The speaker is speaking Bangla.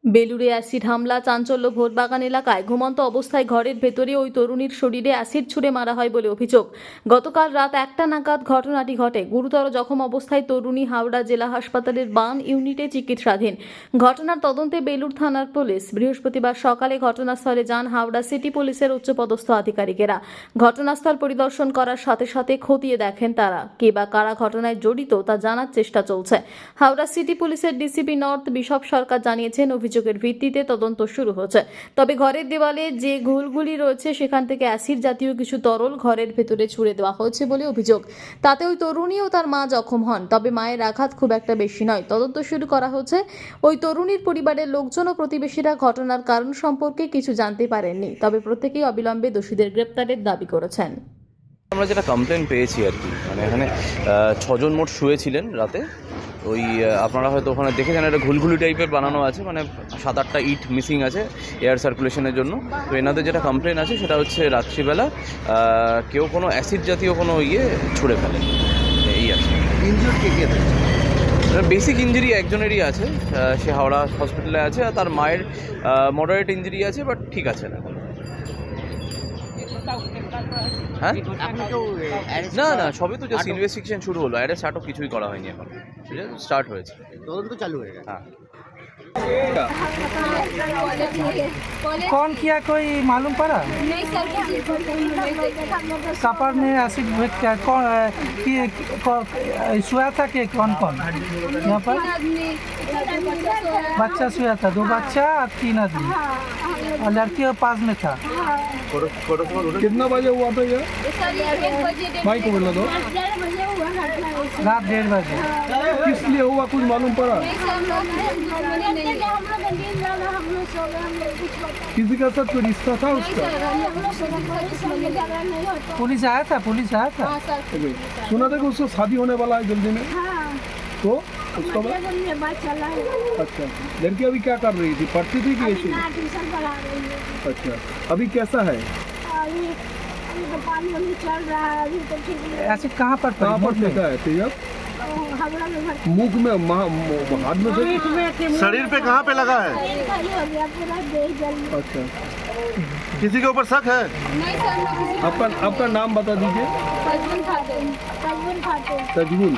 বেলুড়ে অ্যাসিড হামলা, চাঞ্চল্য ভোটবাগান এলাকায়। ঘুমন্ত অবস্থায় ঘরের ভেতরে ওই তরুণীর শরীরে অ্যাসিড ছুঁড়ে মারা হয় বলে অভিযোগ। গতকাল রাত 1টা নাগাদ ঘটনাটি ঘটে। গুরুতর জখম অবস্থায় তরুণী হাওড়া জেলা হাসপাতালের বার্ন ইউনিটে চিকিৎসাধীন। ঘটনার তদন্তে বেলুড় থানার পুলিশ। বৃহস্পতিবার সকালে ঘটনাস্থলে যান হাওড়া সিটি পুলিশের উচ্চপদস্থ আধিকারিকেরা। ঘটনাস্থল পরিদর্শন করার সাথে সাথে খতিয়ে দেখেন তারা। কে বা কারা ঘটনায় জড়িত তা জানার চেষ্টা চলছে। হাওড়া সিটি পুলিশের ডিসিপি নর্থ বিশপ সরকার জানিয়েছেন, অভিযোগের ভিত্তিতে তদন্ত শুরু হচ্ছে। তবে ঘরের দেওয়ালে যে ঘুলঘুলি রয়েছে সেখান থেকে অ্যাসিড জাতীয় কিছু তরল ঘরের ভেতরে ছুড়ে দেওয়া হয়েছে বলে অভিযোগ। তাতে ওই তরুণী ও তার মা জখম হন। তবে মায়ের আঘাত খুব একটা বেশি নয়। তদন্ত শুরু করা হচ্ছে। ওই তরুণীর পরিবারের লোকজন ও প্রতিবেশীরা ঘটনার কারণ সম্পর্কে কিছু জানতে পারেননি। তবে প্রত্যেকেই অবিলম্বে দোষীদের গ্রেপ্তারের দাবি করেছেন। আমরা যেটা কমপ্লেন পেয়েছি আর কি, মানে এখানে 6 জন মোট শুয়েছিলেন রাতে। ওই আপনারা হয়তো ওখানে দেখেছেন একটা ঘুলঘুলি টাইপের বানানো আছে, মানে 7-8টা ইট মিসিং আছে এয়ার সার্কুলেশনের জন্য। তো এনাদের যেটা কমপ্লেন আছে সেটা হচ্ছে রাত্রিবেলা কেউ কোনো অ্যাসিড জাতীয় কোনো ছুঁড়ে ফেলেন, এই আছে। ইনজুর কে কে? বেসিক ইঞ্জুরি একজনেরই আছে, সে হাওড়া হসপিটালে আছে। আর তার মায়ের মডারেট ইঞ্জুরি আছে, বাট ঠিক আছে না। হ্যাঁ, না না, সবে তো জাস্ট ইনভেস্টিগেশন শুরু হলো। অ্যারেস্ট আটক কিছুই করা হয়নি, এখন স্টার্ট হয়েছে, তদন্ত চালু হয়ে গেছে। হ্যাঁ। कौन किया कोई मालूम पड़ा? नहीं सर, किसी को नहीं। कपर में एसिड क्या कौन सोया था कि कौन कौन यहाँ पर? बच्चा सोया था, 2 बच्चा और 3 आदमी, और लड़की के पास में था। कितना बजे हुआ था ये? सर ये 1 बजे भाई को बोलना दो। 11 बजे हुआ था। रात 1:30 बजे। किस लिए हुआ कुछ मालूम पड़ा? नहीं सर, हम लोग नहीं, हम लोग नींद में ना, हम लोग सो गए, हम लोग कुछ पता किसी के साथ कोई रिश्ता था नहीं उसका? सर, हम लोग सो गए, किसी में झगड़ा नहीं होता। पुलिस आया था, पुलिस आया था। हाँ सर, सुना था कि उसका शादी होने वाला है जल्दी में, हाँ तो उसका बाद? मध्य में बात चला है। अच्छा, लड़की अभी क्या कर रही थी? पढ़ती थी कि ऐसे? ना ट्यूशन पढ़ा रही है। अच्छा, अभी कैसा है? अभी अभी तो पानी वानी चल रहा है, अभी तो ठीक है। एसिड कहाँ पर कहाँ पर मुंह में? फेंका है तेजब? हावड़ा में भर मुख में, हाथ में फेंका? शरीर पे कहाँ पे लगा है? खाली हो गया, पूरा देह जल गया। अच्छा, किसी के ऊपर शक है? नहीं सर, मैं किसी आपका नाम बता दीजिए। तजबुन खाते तजबुल।